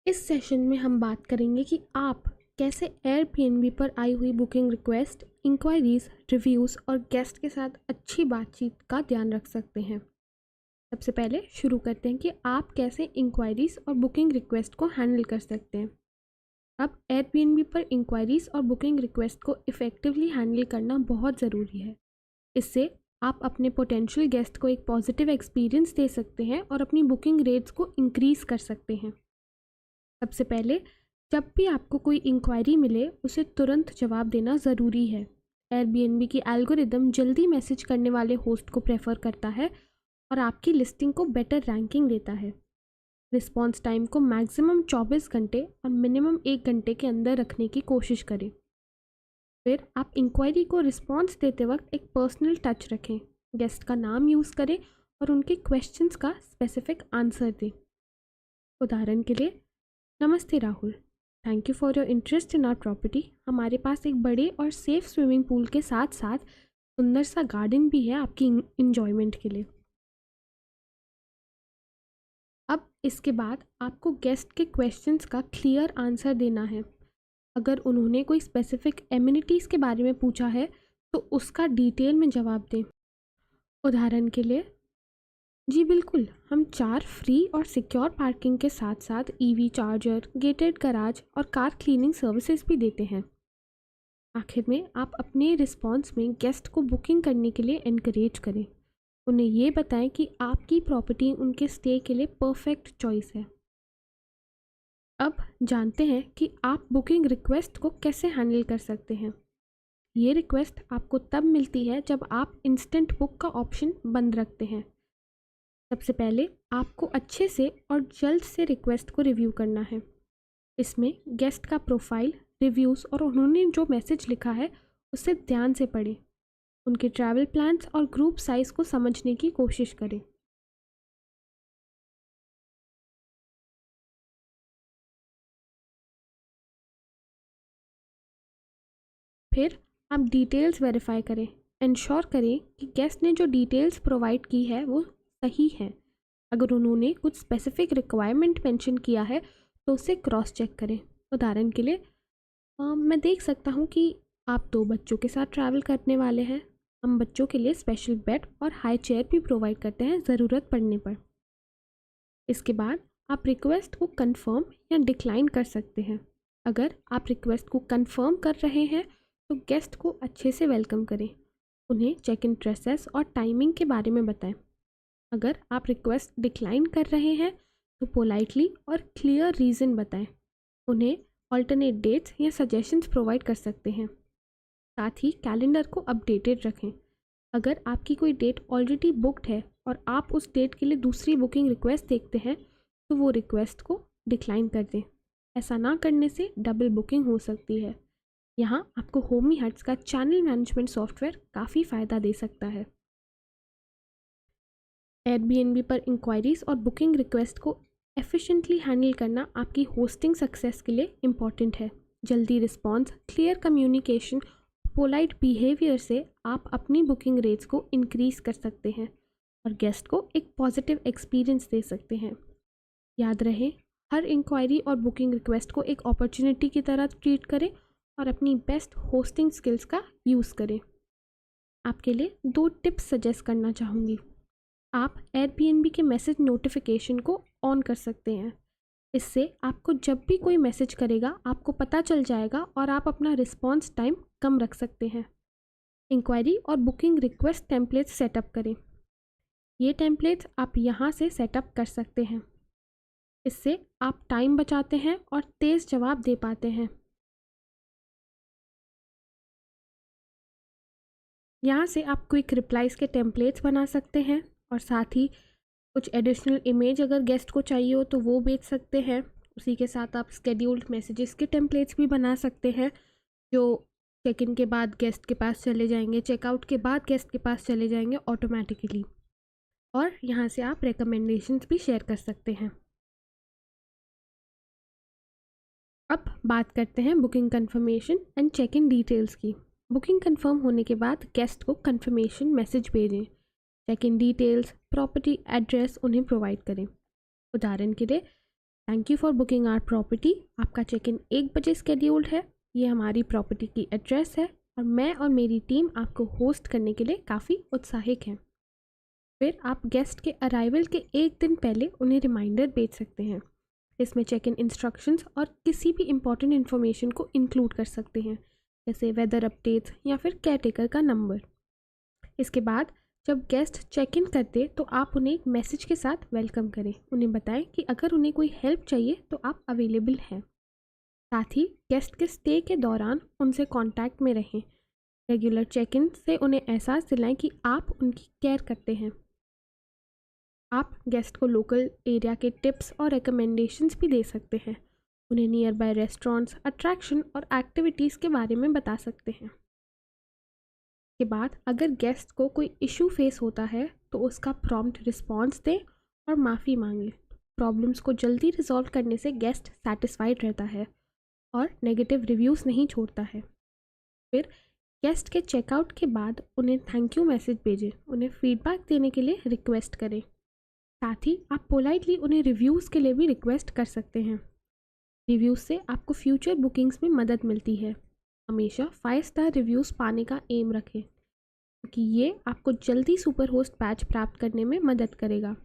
इस सेशन में हम बात करेंगे कि आप कैसे एयरबीएनबी पर आई हुई बुकिंग रिक्वेस्ट, इंक्वायरीज, रिव्यूज़ और गेस्ट के साथ अच्छी बातचीत का ध्यान रख सकते हैं। सबसे पहले शुरू करते हैं कि आप कैसे इंक्वायरीज और बुकिंग रिक्वेस्ट को हैंडल कर सकते हैं। अब एयरबीएनबी पर इंक्वायरीज और बुकिंग रिक्वेस्ट को इफ़ेक्टिवली हैंडल करना बहुत ज़रूरी है। इससे आप अपने पोटेंशियल गेस्ट को एक पॉजिटिव एक्सपीरियंस दे सकते हैं और अपनी बुकिंग रेट्स को इंक्रीज़ कर सकते हैं। सबसे पहले, जब भी आपको कोई इंक्वायरी मिले उसे तुरंत जवाब देना ज़रूरी है। एयरबीएनबी की एल्गोरिदम जल्दी मैसेज करने वाले होस्ट को प्रेफर करता है और आपकी लिस्टिंग को बेटर रैंकिंग देता है। रिस्पॉन्स टाइम को मैक्सिमम 24 घंटे और मिनिमम 1 घंटे के अंदर रखने की कोशिश करें। फिर आप इंक्वायरी को रिस्पॉन्स देते वक्त एक पर्सनल टच रखें, गेस्ट का नाम यूज़ करें और उनके क्वेश्चंस का स्पेसिफिक आंसर दें। उदाहरण के लिए, नमस्ते Rahul, thank you for your interest in our property. हमारे पास एक बड़े और सेफ स्विमिंग पूल के साथ साथ सुंदर सा गार्डन भी है आपकी इंजॉयमेंट के लिए। अब इसके बाद आपको गेस्ट के क्वेश्चंस का क्लियर आंसर देना है। अगर उन्होंने कोई स्पेसिफिक एमिनिटीज़ के बारे में पूछा है तो उसका डिटेल में जवाब दें। उदाहरण के लिए, जी बिल्कुल, हम 4 फ्री और सिक्योर पार्किंग के साथ साथ ईवी चार्जर, गेटेड गैराज और कार क्लीनिंग सर्विसेज भी देते हैं। आखिर में आप अपने रिस्पॉन्स में गेस्ट को बुकिंग करने के लिए एनकरेज करें। उन्हें ये बताएं कि आपकी प्रॉपर्टी उनके स्टे के लिए परफेक्ट चॉइस है। अब जानते हैं कि आप बुकिंग रिक्वेस्ट को कैसे हैंडल कर सकते हैं। ये रिक्वेस्ट आपको तब मिलती है जब आप इंस्टेंट बुक का ऑप्शन बंद रखते हैं। सबसे पहले आपको अच्छे से और जल्द से रिक्वेस्ट को रिव्यू करना है। इसमें गेस्ट का प्रोफाइल, रिव्यूज़ और उन्होंने जो मैसेज लिखा है उसे ध्यान से पढ़ें। उनके ट्रैवल प्लान्स और ग्रुप साइज़ को समझने की कोशिश करें। फिर आप डिटेल्स वेरीफाई करें। इंश्योर करें कि गेस्ट ने जो डिटेल्स प्रोवाइड की है वो सही है। अगर उन्होंने कुछ स्पेसिफिक रिक्वायरमेंट मेंशन किया है तो उसे क्रॉस चेक करें। उदाहरण के लिए, मैं देख सकता हूँ कि आप 2 बच्चों के साथ ट्रैवल करने वाले हैं। हम बच्चों के लिए स्पेशल बेड और हाई चेयर भी प्रोवाइड करते हैं ज़रूरत पड़ने पर। इसके बाद आप रिक्वेस्ट को कंफर्म या डिक्लाइन कर सकते हैं। अगर आप रिक्वेस्ट को कंफर्म कर रहे हैं तो गेस्ट को अच्छे से वेलकम करें। उन्हें चेक इन प्रोसेस और टाइमिंग के बारे में बताएं। अगर आप रिक्वेस्ट डिक्लाइन कर रहे हैं तो पोलाइटली और क्लियर रीज़न बताएं। उन्हें ऑल्टरनेट डेट्स या सजेशंस प्रोवाइड कर सकते हैं। साथ ही कैलेंडर को अपडेटेड रखें। अगर आपकी कोई डेट ऑलरेडी बुकड है और आप उस डेट के लिए दूसरी बुकिंग रिक्वेस्ट देखते हैं तो वो रिक्वेस्ट को डिक्लाइन कर दें। ऐसा ना करने से डबल बुकिंग हो सकती है। यहाँ आपको होमी हट्स का चैनल मैनेजमेंट सॉफ्टवेयर काफ़ी फ़ायदा दे सकता है। एयरबीएनबी पर इंक्वायरीज और बुकिंग रिक्वेस्ट को एफिशिएंटली हैंडल करना आपकी होस्टिंग सक्सेस के लिए इम्पॉर्टेंट है। जल्दी response, clear communication, polite behaviour से आप अपनी बुकिंग रेट्स को इंक्रीज़ कर सकते हैं और गेस्ट को एक पॉजिटिव एक्सपीरियंस दे सकते हैं। याद रहे, हर इंक्वायरी और बुकिंग रिक्वेस्ट को एक अपॉर्चुनिटी की तरह ट्रीट करें और अपनी बेस्ट होस्टिंग स्किल्स का यूज़ करें। आपके लिए 2 टिप्स सजेस्ट करना चाहूँगी। आप एयरबीएनबी के मैसेज नोटिफिकेशन को ऑन कर सकते हैं। इससे आपको जब भी कोई मैसेज करेगा आपको पता चल जाएगा और आप अपना रिस्पॉन्स टाइम कम रख सकते हैं। इंक्वायरी और बुकिंग रिक्वेस्ट टेम्पलेट्स सेटअप करें। ये टेम्पलेट्स आप यहाँ से सेटअप कर सकते हैं। इससे आप टाइम बचाते हैं और तेज़ जवाब दे पाते हैं। यहाँ से आप क्विक रिप्लाइज़ के टेम्पलेट्स बना सकते हैं और साथ ही कुछ एडिशनल इमेज अगर गेस्ट को चाहिए हो तो वो भेज सकते हैं। उसी के साथ आप स्केड्यूल्ड मैसेजेस के टेम्पलेट्स भी बना सकते हैं जो चेक इन के बाद गेस्ट के पास चले जाएंगे, चेकआउट के बाद गेस्ट के पास चले जाएंगे ऑटोमेटिकली। और यहाँ से आप रिकमेंडेशंस भी शेयर कर सकते हैं। अब बात करते हैं booking confirmation and check in details की। बुकिंग कंफर्म होने के बाद गेस्ट को कंफर्मेशन मैसेज भेजें। Check in details, property address उन्हें प्रोवाइड करें। उदाहरण के लिए, thank you for booking our property. आपका चेक इन 1 बजे स्केड्यूल्ड है। ये हमारी प्रॉपर्टी की एड्रेस है और मैं और मेरी टीम आपको होस्ट करने के लिए काफ़ी उत्साहित हैं। फिर आप गेस्ट के अराइवल के 1 दिन पहले उन्हें रिमाइंडर भेज सकते हैं। इसमें चेक इन इंस्ट्रक्शंस और किसी भी इम्पॉर्टेंट इन्फॉर्मेशन को इंक्लूड कर सकते हैं, जैसे वेदर अपडेट्स या फिर केयरटेकर का नंबर। इसके बाद जब गेस्ट चेक इन करते तो आप उन्हें एक मैसेज के साथ वेलकम करें। उन्हें बताएं कि अगर उन्हें कोई हेल्प चाहिए तो आप अवेलेबल हैं। साथ ही गेस्ट के स्टे के दौरान उनसे कांटेक्ट में रहें। रेगुलर चेक इन से उन्हें एहसास दिलाएं कि आप उनकी केयर करते हैं। आप गेस्ट को लोकल एरिया के टिप्स और रिकमेंडेशंस भी दे सकते हैं। उन्हें नियर बाय रेस्टोरेंट्स, अट्रैक्शन और एक्टिविटीज़ के बारे में बता सकते हैं। के बाद अगर गेस्ट को कोई इशू फेस होता है तो उसका प्रॉम्प्ट रिस्पॉन्स दें और माफ़ी मांगें। प्रॉब्लम्स को जल्दी रिजॉल्व करने से गेस्ट सेटिस्फाइड रहता है और नेगेटिव रिव्यूज़ नहीं छोड़ता है। फिर गेस्ट के चेकआउट के बाद उन्हें थैंक यू मैसेज भेजें। उन्हें फीडबैक देने के लिए रिक्वेस्ट करें। साथ ही आप पोलाइटली उन्हें रिव्यूज़ के लिए भी रिक्वेस्ट कर सकते हैं। रिव्यूज़ से आपको फ्यूचर बुकिंग्स में मदद मिलती है। हमेशा 5 स्टार रिव्यूज़ पाने का एम रखें, क्योंकि ये आपको जल्दी सुपर होस्ट बैच प्राप्त करने में मदद करेगा।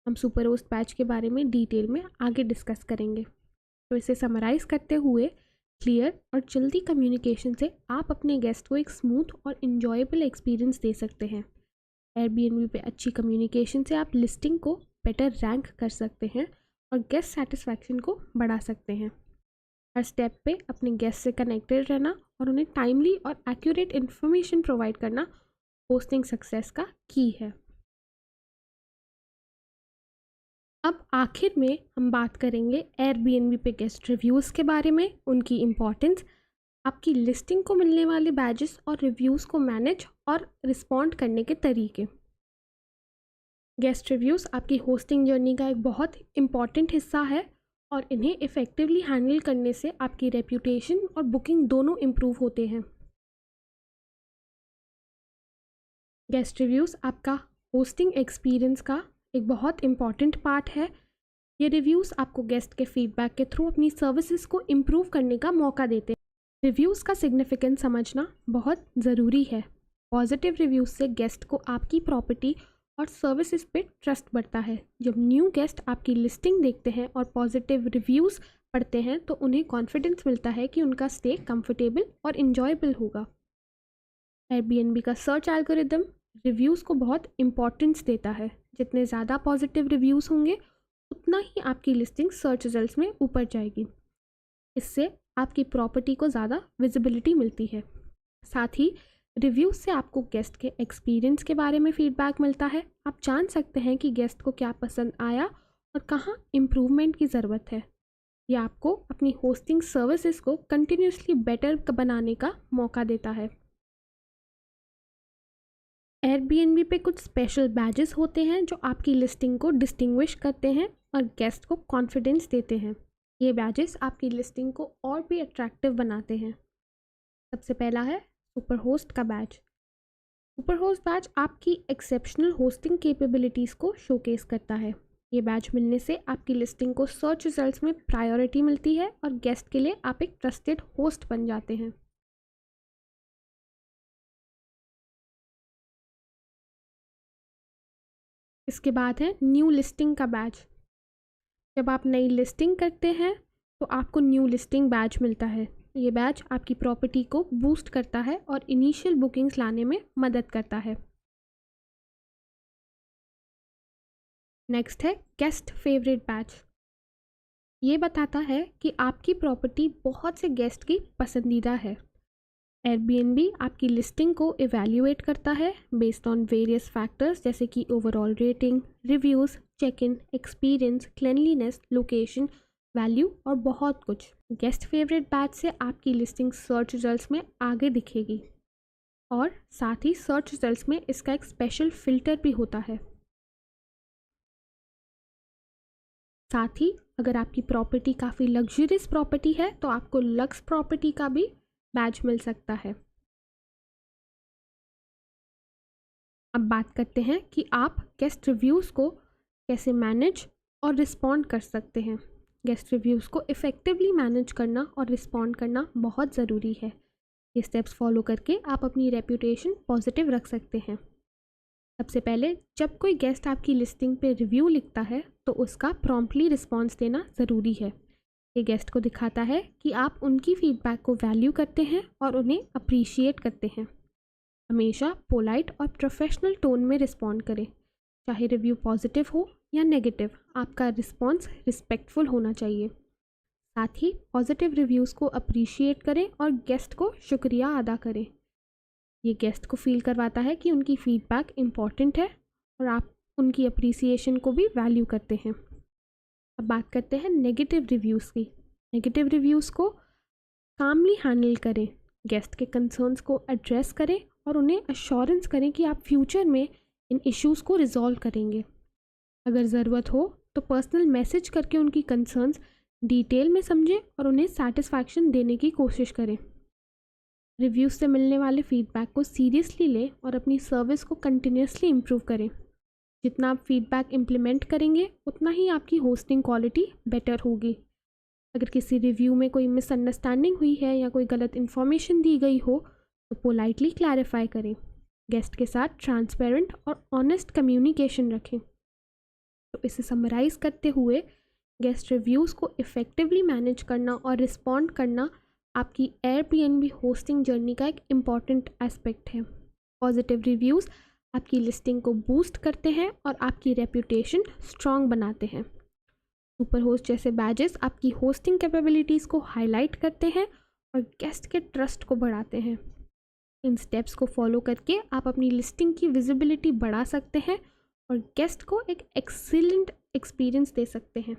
हम सुपर होस्ट बैच के बारे में डिटेल में आगे डिस्कस करेंगे। तो इसे समराइज़ करते हुए, क्लियर और जल्दी कम्युनिकेशन से आप अपने गेस्ट को एक स्मूथ और इन्जॉयबल एक्सपीरियंस दे सकते हैं। एयरबीएनबी पे अच्छी कम्युनिकेशन से आप लिस्टिंग को बेटर रैंक कर सकते हैं और गेस्ट सेटिस्फैक्शन को बढ़ा सकते हैं। हर स्टेप पे अपने गेस्ट से कनेक्टेड रहना और उन्हें टाइमली और एक्यूरेट इन्फॉर्मेशन प्रोवाइड करना होस्टिंग सक्सेस का की है। अब आखिर में हम बात करेंगे एयरबीएनबी पे गेस्ट रिव्यूज़ के बारे में, उनकी इम्पॉर्टेंस, आपकी लिस्टिंग को मिलने वाले बैजेस और रिव्यूज़ को मैनेज और रिस्पॉन्ड करने के तरीके। गेस्ट रिव्यूज़ आपकी होस्टिंग जर्नी का एक बहुत इम्पॉर्टेंट हिस्सा है और इन्हें इफ़ेक्टिवली हैंडल करने से आपकी रेप्यूटेशन और बुकिंग दोनों इम्प्रूव होते हैं। गेस्ट रिव्यूज़ आपका होस्टिंग एक्सपीरियंस का एक बहुत इम्पॉर्टेंट पार्ट है। ये रिव्यूज़ आपको गेस्ट के फीडबैक के थ्रू अपनी सर्विसेज को इम्प्रूव करने का मौका देते हैं। रिव्यूज़ का सिग्निफिकेंस समझना बहुत ज़रूरी है। पॉजिटिव रिव्यूज़ से गेस्ट को आपकी प्रॉपर्टी और सर्विसेज पे ट्रस्ट बढ़ता है। जब न्यू गेस्ट आपकी लिस्टिंग देखते हैं और पॉजिटिव रिव्यूज़ पढ़ते हैं तो उन्हें कॉन्फिडेंस मिलता है कि उनका स्टे कंफर्टेबल और इन्जॉयबल होगा। एयरबीएनबी का सर्च एल्गोरिदम रिव्यूज़ को बहुत इम्पॉर्टेंस देता है। जितने ज़्यादा पॉजिटिव रिव्यूज़ होंगे उतना ही आपकी लिस्टिंग सर्च रिजल्ट्स में ऊपर जाएगी। इससे आपकी प्रॉपर्टी को ज़्यादा विजिबिलिटी मिलती है। साथ ही रिव्यूज़ से आपको गेस्ट के एक्सपीरियंस के बारे में फ़ीडबैक मिलता है। आप जान सकते हैं कि गेस्ट को क्या पसंद आया और कहाँ इम्प्रूवमेंट की ज़रूरत है। यह आपको अपनी होस्टिंग सर्विसेज को कंटिन्यूसली बेटर बनाने का मौका देता है। एयरबीएनबी पे कुछ स्पेशल बैजेस होते हैं जो आपकी लिस्टिंग को डिस्टिंग्विश करते हैं और गेस्ट को कॉन्फिडेंस देते हैं। ये बैजेस आपकी लिस्टिंग को और भी अट्रैक्टिव बनाते हैं। सबसे पहला है सुपर होस्ट का बैज। सुपर होस्ट बैज आपकी एक्सेप्शनल होस्टिंग कैपेबिलिटीज़ को शोकेस करता है। ये बैज मिलने से आपकी लिस्टिंग को सर्च रिजल्ट्स में प्रायोरिटी मिलती है और गेस्ट के लिए आप एक ट्रस्टेड होस्ट बन जाते हैं। इसके बाद है न्यू लिस्टिंग का बैज। जब आप नई लिस्टिंग करते हैं तो आपको न्यू लिस्टिंग बैज मिलता है। ये बैज आपकी प्रॉपर्टी को बूस्ट करता है और इनिशियल बुकिंग्स लाने में मदद करता है। नेक्स्ट है गेस्ट फेवरेट बैज। ये बताता है कि आपकी प्रॉपर्टी बहुत से गेस्ट की पसंदीदा है। एयरबीएनबी आपकी लिस्टिंग को इवैल्यूएट करता है बेस्ड ऑन वेरियस फैक्टर्स जैसे कि overall rating, reviews, check in experience, cleanliness, location, value और बहुत कुछ। गेस्ट फेवरेट बैच से आपकी लिस्टिंग सर्च रिजल्ट्स में आगे दिखेगी और साथ ही सर्च रिजल्ट्स में इसका एक स्पेशल फ़िल्टर भी होता है। साथ ही अगर आपकी प्रॉपर्टी काफ़ी लग्जरियस प्रॉपर्टी है तो आपको लक्स प्रॉपर्टी का भी बैच मिल सकता है। अब बात करते हैं कि आप गेस्ट रिव्यूज़ को कैसे मैनेज और रिस्पॉन्ड कर सकते हैं। गेस्ट रिव्यूज़ को इफ़ेक्टिवली मैनेज करना और रिस्पॉन्ड करना बहुत ज़रूरी है। ये स्टेप्स फॉलो करके आप अपनी रेप्यूटेशन पॉजिटिव रख सकते हैं। सबसे पहले जब कोई गेस्ट आपकी लिस्टिंग पे रिव्यू लिखता है तो उसका प्रॉम्प्टली रिस्पॉन्स देना ज़रूरी है। ये गेस्ट को दिखाता है कि आप उनकी फीडबैक को वैल्यू करते हैं और उन्हें अप्रिशिएट करते हैं। हमेशा पोलाइट और प्रोफेशनल टोन में रिस्पॉन्ड करें, चाहे रिव्यू पॉजिटिव हो या नेगेटिव। आपका रिस्पॉन्स रिस्पेक्टफुल होना चाहिए। साथ ही पॉजिटिव रिव्यूज़ को अप्रिशिएट करें और गेस्ट को शुक्रिया अदा करें। ये गेस्ट को फील करवाता है कि उनकी फीडबैक इम्पॉर्टेंट है और आप उनकी अप्रिसिएशन को भी वैल्यू करते हैं। अब बात करते हैं नेगेटिव रिव्यूज़ की। नेगेटिव रिव्यूज़ को कामली हैंडल करें, गेस्ट के कंसर्न्स को एड्रेस करें और उन्हें अश्योरेंस करें कि आप फ्यूचर में इन इश्यूज़ को रिजॉल्व करेंगे। अगर ज़रूरत हो तो पर्सनल मैसेज करके उनकी कंसर्न्स डिटेल में समझें और उन्हें सेटिस्फैक्शन देने की कोशिश करें। रिव्यूज़ से मिलने वाले फीडबैक को सीरियसली लें और अपनी सर्विस को कंटिन्यूसली इम्प्रूव करें। जितना आप फीडबैक इम्प्लीमेंट करेंगे उतना ही आपकी होस्टिंग क्वालिटी बेटर होगी। अगर किसी रिव्यू में कोई मिसअंडरस्टैंडिंग हुई है या कोई गलत इन्फॉर्मेशन दी गई हो तो पोलाइटली क्लैरिफाई करें। गेस्ट के साथ ट्रांसपेरेंट और ऑनेस्ट कम्युनिकेशन रखें। तो इसे समराइज़ करते हुए गेस्ट रिव्यूज़ को इफ़ेक्टिवली मैनेज करना और रिस्पॉन्ड करना आपकी एयरबीएनबी होस्टिंग जर्नी का एक इम्पॉर्टेंट एस्पेक्ट है। पॉजिटिव रिव्यूज़ आपकी लिस्टिंग को बूस्ट करते हैं और आपकी रेप्यूटेशन स्ट्रॉन्ग बनाते हैं। सुपर होस्ट जैसे बैजेस आपकी होस्टिंग कैपेबिलिटीज़ को हाईलाइट करते हैं और गेस्ट के ट्रस्ट को बढ़ाते हैं। इन स्टेप्स को फॉलो करके आप अपनी लिस्टिंग की विजिबिलिटी बढ़ा सकते हैं और गेस्ट को एक एक्सीलेंट एक्सपीरियंस दे सकते हैं।